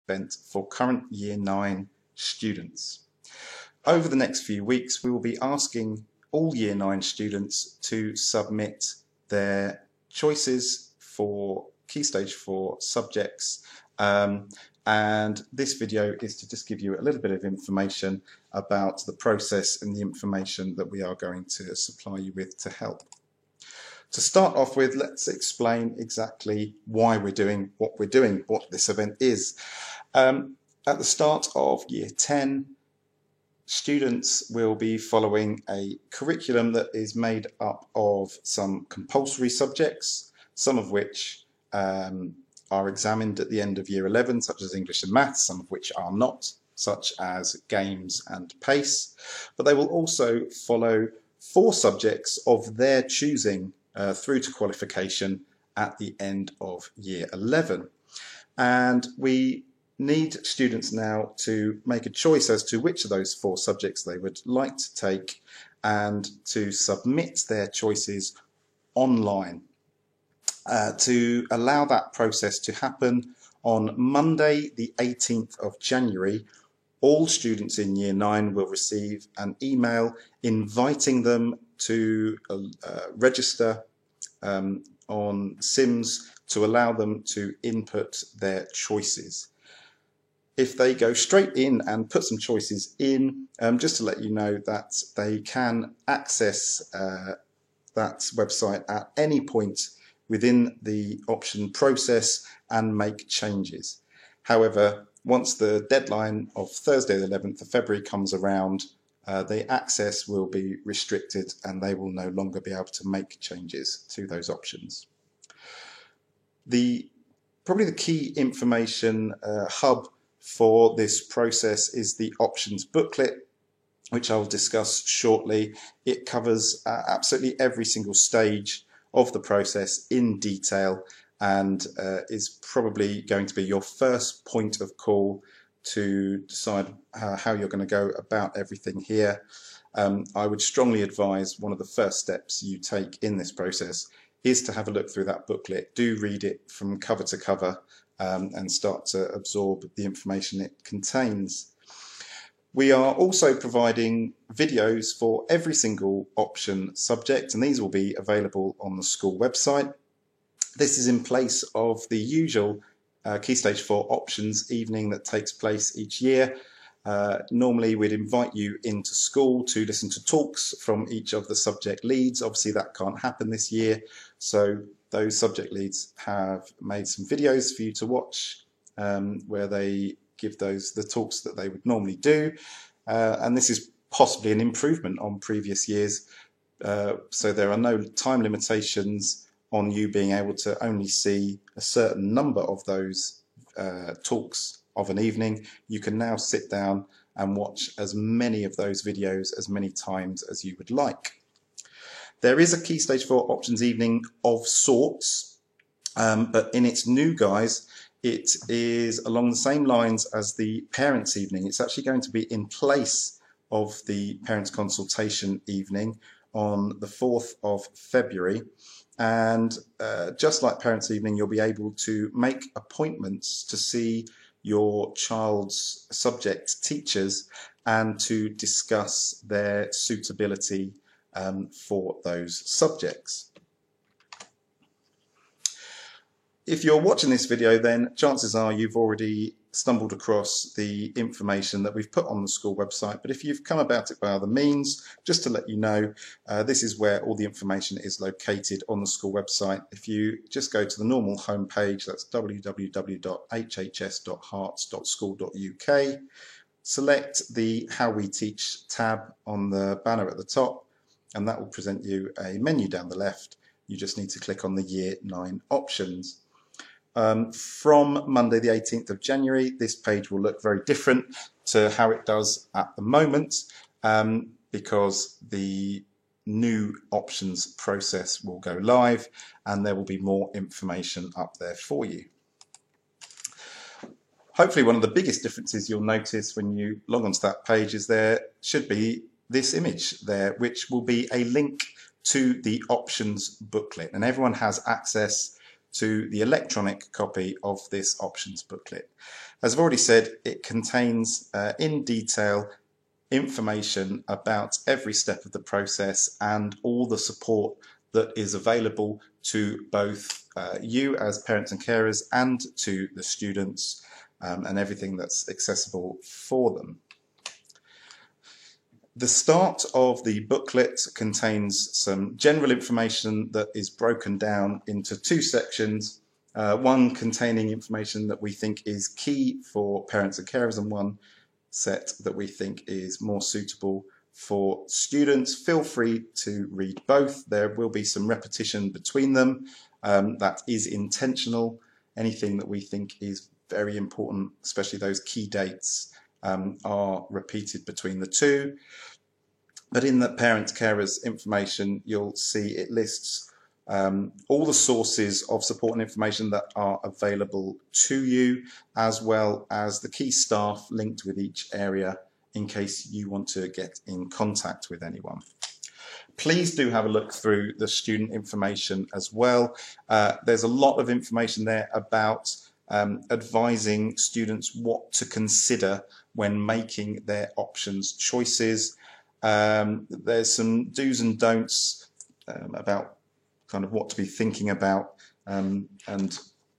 event for current Year 9 students. Over the next few weeks, we will be asking all Year 9 students to submit their choices for Key Stage 4 subjects, and this video is to just give you a little bit of information about the process and the information that we are going to supply you with to help. To start off with, let's explain exactly why we're doing, what this event is. At the start of Year 10, students will be following a curriculum that is made up of some compulsory subjects, some of which are examined at the end of Year 11, such as English and Maths, some of which are not, such as Games and PACE. But they will also follow 4 subjects of their choosing through to qualification at the end of Year 11. And we need students now to make a choice as to which of those 4 subjects they would like to take and to submit their choices online. To allow that process to happen, on Monday the 18th of January, all students in Year 9 will receive an email inviting them to register on Sims to allow them to input their choices. If they go straight in and put some choices in, just to let you know that they can access that website at any point within the option process and make changes. However, once the deadline of Thursday the 11th of February comes around, the access will be restricted and they will no longer be able to make changes to those options. Probably the key information hub for this process is the options booklet, which I'll discuss shortly. It covers absolutely every single stage of the process in detail and is probably going to be your first point of call to decide how you're going to go about everything here. I would strongly advise one of the first steps you take in this process is to have a look through that booklet. Do read it from cover to cover and start to absorb the information it contains. We are also providing videos for every single option subject, and these will be available on the school website. This is in place of the usual Key Stage 4 options evening that takes place each year. Normally we'd invite you into school to listen to talks from each of the subject leads. Obviously that can't happen this year, so those subject leads have made some videos for you to watch where they give the talks that they would normally do, and this is possibly an improvement on previous years, so there are no time limitations on you being able to only see a certain number of those talks of an evening. You can now sit down and watch as many of those videos as many times as you would like. There is a Key Stage 4 options evening of sorts, but in its new guise, it is along the same lines as the Parents' Evening. It's actually going to be in place of the Parents' Consultation Evening on the 4th of February. And just like Parents' Evening, you'll be able to make appointments to see your child's subject teachers and to discuss their suitability for those subjects. If you're watching this video, then chances are you've already stumbled across the information that we've put on the school website, but if you've come about it by other means, just to let you know, this is where all the information is located on the school website. If you just go to the normal homepage, that's www.hhs.hearts.school.uk, select the How We Teach tab on the banner at the top, and that will present you a menu down the left. You just need to click on the Year 9 options. From Monday the 18th of January, this page will look very different to how it does at the moment, because the new options process will go live and there will be more information up there for you. Hopefully one of the biggest differences you'll notice when you log onto that page is there should be this image there, which will be a link to the options booklet, and everyone has access to the electronic copy of this options booklet. As I've already said, it contains in detail information about every step of the process and all the support that is available to both you as parents and carers and to the students, and everything that's accessible for them. The start of the booklet contains some general information that is broken down into two sections, one containing information that we think is key for parents and carers, and one set that we think is more suitable for students. Feel free to read both. There will be some repetition between them. That is intentional. Anything that we think is very important, especially those key dates, are repeated between the two. But in the parent carers information, you'll see it lists all the sources of support and information that are available to you, as well as the key staff linked with each area in case you want to get in contact with anyone. Please do have a look through the student information as well. There's a lot of information there about advising students what to consider when making their options choices. There's some do's and don'ts about kind of what to be thinking about, and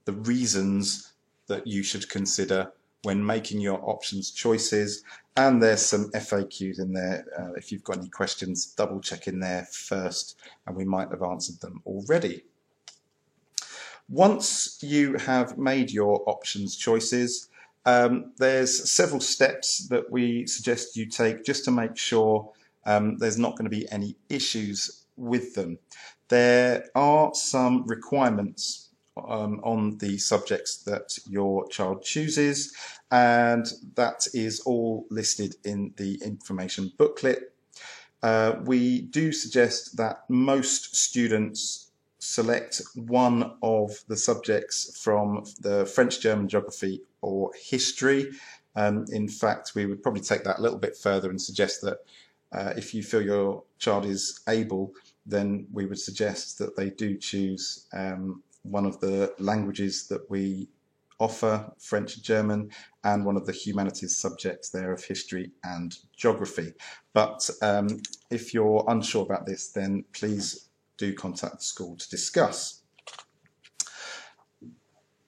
the reasons that you should consider when making your options choices. And there's some FAQs in there. If you've got any questions, double check in there first, and we might have answered them already. Once you have made your options choices, there's several steps that we suggest you take just to make sure there's not going to be any issues with them. There are some requirements on the subjects that your child chooses, and that is all listed in the information booklet. We do suggest that most students select one of the subjects from the French, German, geography or history. In fact, we would probably take that a little bit further and suggest that if you feel your child is able, then we would suggest that they do choose one of the languages that we offer, French and German, and one of the humanities subjects there of history and geography. But if you're unsure about this, then please do contact the school to discuss.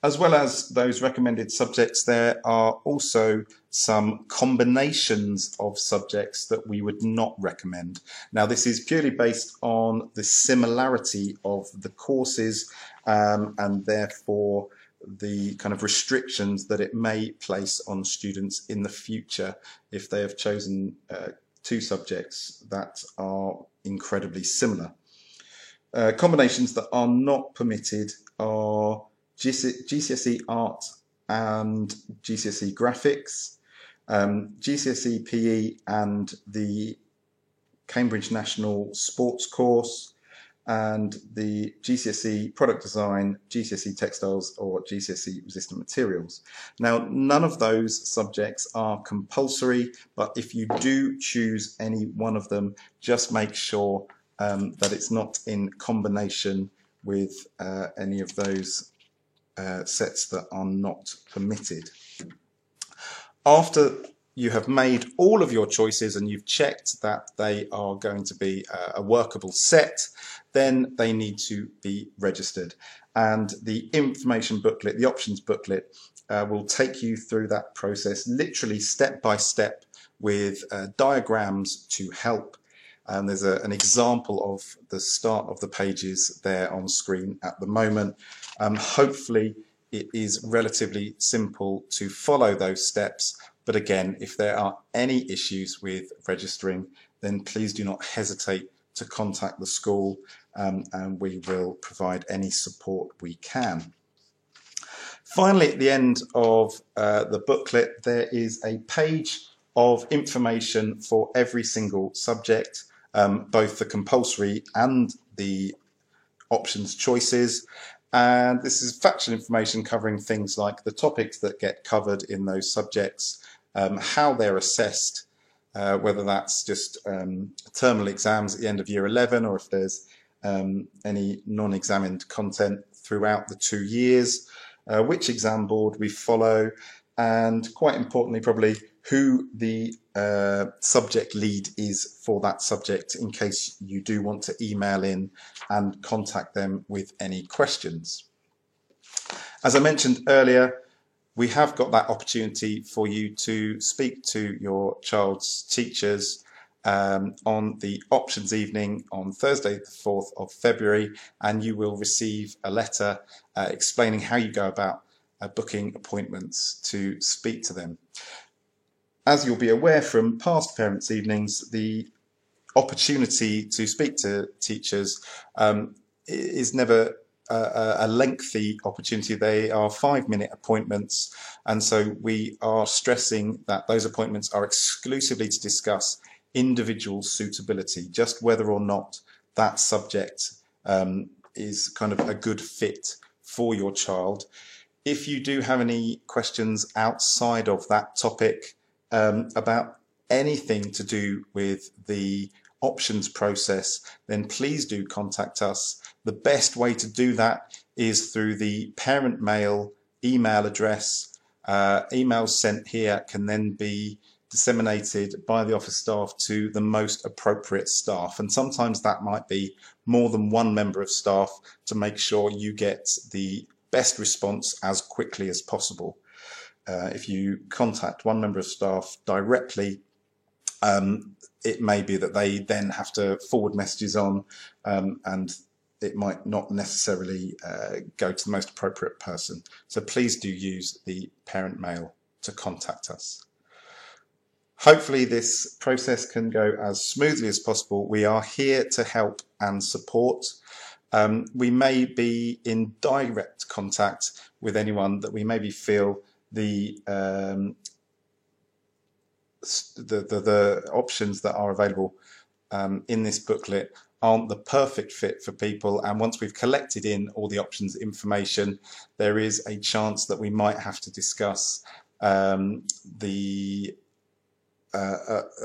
As well as those recommended subjects, there are also some combinations of subjects that we would not recommend. Now, this is purely based on the similarity of the courses and therefore the kind of restrictions that it may place on students in the future if they have chosen two subjects that are incredibly similar. Combinations that are not permitted are GCSE Art and GCSE Graphics, GCSE PE and the Cambridge National Sports course, and the GCSE Product Design, GCSE Textiles or GCSE Resistant Materials. Now, none of those subjects are compulsory, but if you do choose any one of them, just make sure that it's not in combination with any of those sets that are not permitted. After you have made all of your choices and you've checked that they are going to be a workable set, then they need to be registered. And the information booklet, the options booklet, will take you through that process literally step by step with diagrams to help. And there's an example of the start of the pages there on screen at the moment. Hopefully it is relatively simple to follow those steps, but again, if there are any issues with registering, then please do not hesitate to contact the school, and we will provide any support we can. Finally, at the end of the booklet, there is a page of information for every single subject, both the compulsory and the options choices. And this is factual information covering things like the topics that get covered in those subjects, how they're assessed, whether that's just terminal exams at the end of year 11 or if there's any non-examined content throughout the 2 years, which exam board we follow, and quite importantly probably who the subject lead is for that subject, in case you do want to email in and contact them with any questions. As I mentioned earlier, we have got that opportunity for you to speak to your child's teachers on the options evening on Thursday the 4th of February, and you will receive a letter explaining how you go about booking appointments to speak to them. As you'll be aware from past parents' evenings, the opportunity to speak to teachers is never a lengthy opportunity. They are 5-minute appointments, and so we are stressing that those appointments are exclusively to discuss individual suitability, just whether or not that subject is kind of a good fit for your child. If you do have any questions outside of that topic about anything to do with the options process, then please do contact us. The best way to do that is through the parent mail email address. Emails sent here can then be disseminated by the office staff to the most appropriate staff, and sometimes that might be more than one member of staff to make sure you get the best response as quickly as possible. If you contact one member of staff directly, it may be that they then have to forward messages on, and it might not necessarily go to the most appropriate person. So please do use the parent mail to contact us. Hopefully this process can go as smoothly as possible. We are here to help and support. We may be in direct contact with anyone that we maybe feel the options that are available in this booklet aren't the perfect fit for people, and once we've collected in all the options information, there is a chance that we might have to discuss the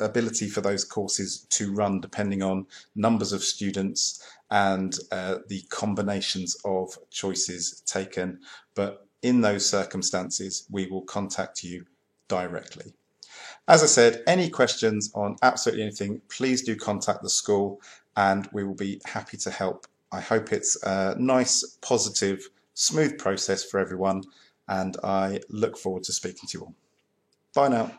ability for those courses to run depending on numbers of students and the combinations of choices taken. But in those circumstances, we will contact you directly. As I said, any questions on absolutely anything, please do contact the school and we will be happy to help. I hope it's a nice, positive, smooth process for everyone, and I look forward to speaking to you all. Bye now.